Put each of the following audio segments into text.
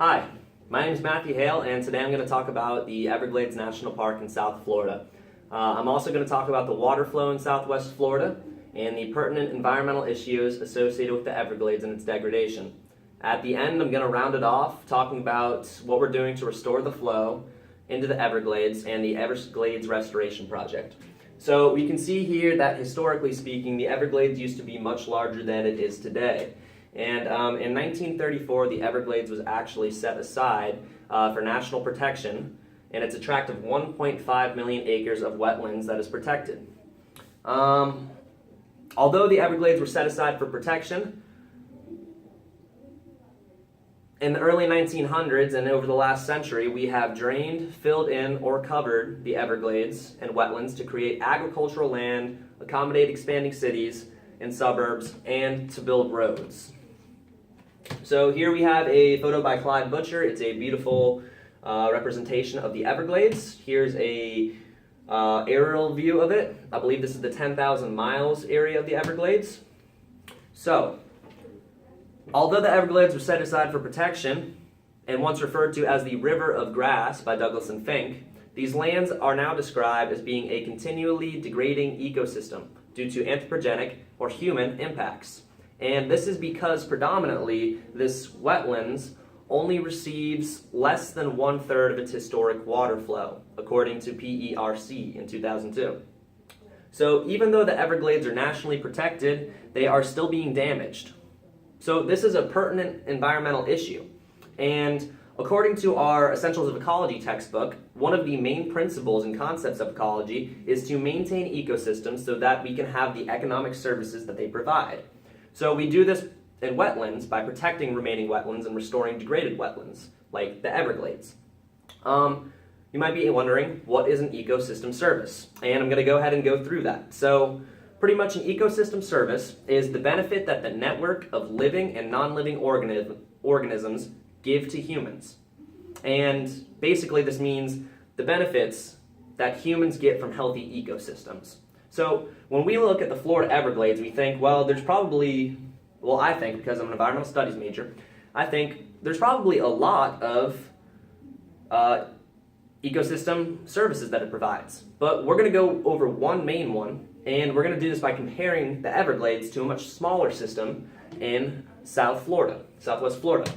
Hi, my name is Matthew Hale, and today I'm going to talk about the Everglades National Park in South Florida. I'm also going to talk about the water flow in Southwest Florida and the pertinent environmental issues associated with the Everglades and its degradation. At the end, I'm going to round it off talking about what we're doing to restore the flow into the Everglades and the Everglades Restoration Project. So we can see here that historically speaking, the Everglades used to be much larger than it is today. And in 1934, the Everglades was actually set aside for national protection, and it's a tract of 1.5 million acres of wetlands that is protected. Although the Everglades were set aside for protection, in the early 1900s and over the last century, we have drained, filled in, or covered the Everglades and wetlands to create agricultural land, accommodate expanding cities and suburbs, and to build roads. So here we have a photo by Clyde Butcher. It's a beautiful representation of the Everglades. Here's a aerial view of it. I believe this is the 10,000 miles area of the Everglades. So, although the Everglades were set aside for protection, and once referred to as the River of Grass by Douglas and Fink, these lands are now described as being a continually degrading ecosystem due to anthropogenic or human impacts. And this is because predominantly this wetlands only receives less than 1/3 of its historic water flow, according to PERC in 2002. So even though the Everglades are nationally protected, they are still being damaged. So this is a pertinent environmental issue. And according to our Essentials of Ecology textbook, one of the main principles and concepts of ecology is to maintain ecosystems so that we can have the economic services that they provide. So we do this in wetlands by protecting remaining wetlands and restoring degraded wetlands, like the Everglades. You might be wondering, what is an ecosystem service? And I'm going to go ahead and go through that. So pretty much an ecosystem service is the benefit that the network of living and non-living organisms give to humans. And basically this means the benefits that humans get from healthy ecosystems. So when we look at the Florida Everglades, we think, well, there's probably, well, I think, because I'm an environmental studies major, I think there's probably a lot of ecosystem services that it provides. But we're going to go over one main one, and we're going to do this by comparing the Everglades to a much smaller system in South Florida, Southwest Florida.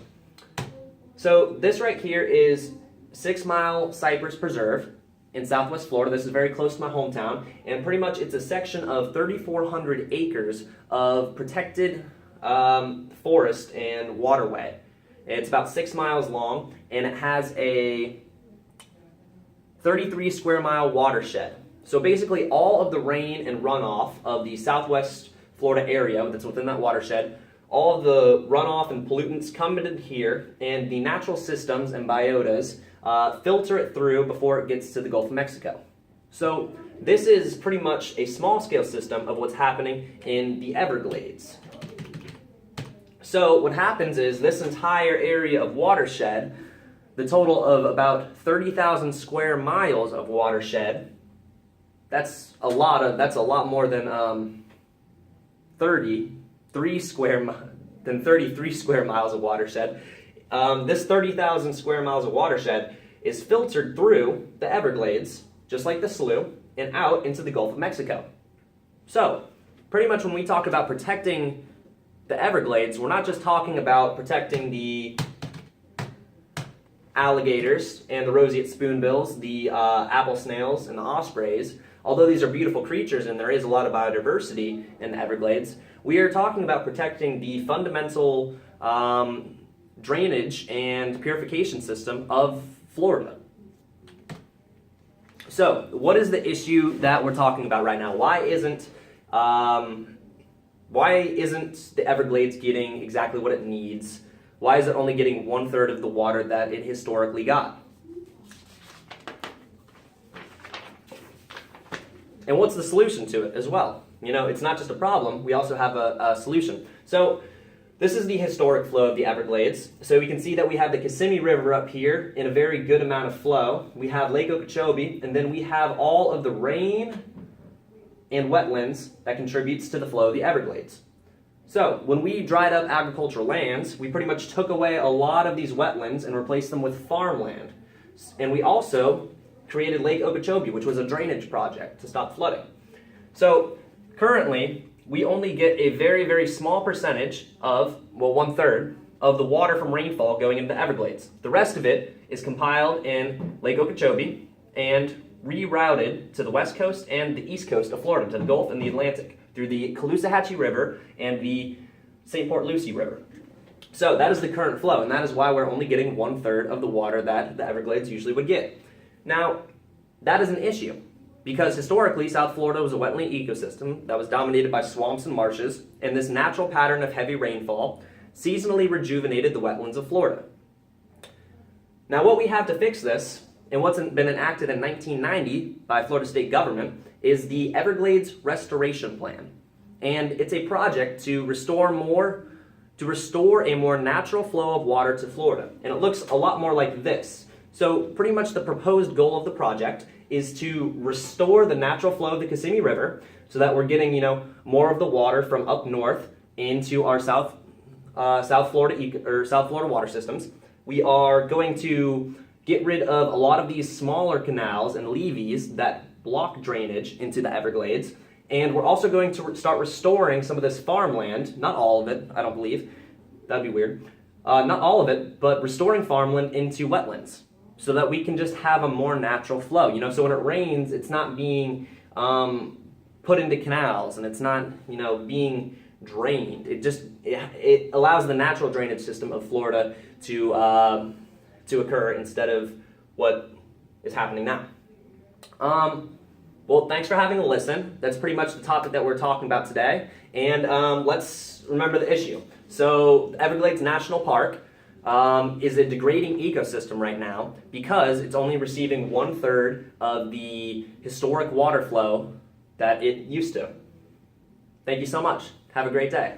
So this right here is 6 Mile Cypress Preserve in Southwest Florida. This is very close to my hometown, and pretty much it's a section of 3,400 acres of protected forest and waterway. It's about 6 miles long, and it has a 33 square mile watershed. So basically all of the rain and runoff of the Southwest Florida area that's within that watershed, all of the runoff and pollutants come into here, and the natural systems and biotas filter it through before it gets to the Gulf of Mexico. So this is pretty much a small-scale system of what's happening in the Everglades. So what happens is this entire area of watershed, the total of about 30,000 square miles of watershed, that's a lot more than 33 square miles of watershed. This 30,000 square miles of watershed is filtered through the Everglades, just like the slough, and out into the Gulf of Mexico. So, pretty much when we talk about protecting the Everglades, we're not just talking about protecting the alligators and the roseate spoonbills, the apple snails, and the ospreys. Although these are beautiful creatures and there is a lot of biodiversity in the Everglades, we are talking about protecting the fundamental drainage and purification system of Florida. So, what is the issue that we're talking about right now? Why isn't the Everglades getting exactly what it needs? Why is it only getting 1/3 of the water that it historically got? And what's the solution to it as well? You know, it's not just a problem, we also have a solution. So this is the historic flow of the Everglades. So we can see that we have the Kissimmee River up here in a very good amount of flow. We have Lake Okeechobee, and then we have all of the rain and wetlands that contributes to the flow of the Everglades. So when we dried up agricultural lands, we pretty much took away a lot of these wetlands and replaced them with farmland. And we also created Lake Okeechobee, which was a drainage project to stop flooding. So currently, we only get a very, very small percentage of, well, 1/3 of the water from rainfall going into the Everglades. The rest of it is compiled in Lake Okeechobee and rerouted to the west coast and the east coast of Florida, to the Gulf and the Atlantic, through the Caloosahatchee River and the St. Port Lucie River. So that is the current flow, and that is why we're only getting 1/3 of the water that the Everglades usually would get. Now, that is an issue, because historically, South Florida was a wetland ecosystem that was dominated by swamps and marshes, and this natural pattern of heavy rainfall seasonally rejuvenated the wetlands of Florida. Now, what we have to fix this, and what's been enacted in 1990 by Florida state government, is the Everglades Restoration Plan. And it's a project to restore a more natural flow of water to Florida. And it looks a lot more like this. So pretty much the proposed goal of the project is to restore the natural flow of the Kissimmee River so that we're getting, more of the water from up north into our South Florida water systems. We are going to get rid of a lot of these smaller canals and levees that block drainage into the Everglades. And we're also going to start restoring some of this farmland, not all of it, I don't believe. That'd be weird. Not all of it, but restoring farmland into wetlands so that we can just have a more natural flow. So when it rains, it's not being put into canals and it's not, being drained. It allows the natural drainage system of Florida to occur instead of what is happening now. Well, thanks for having a listen. That's pretty much the topic that we're talking about today. And let's remember the issue. So the Everglades National Park is a degrading ecosystem right now because it's only receiving 1/3 of the historic water flow that it used to. Thank you so much. Have a great day.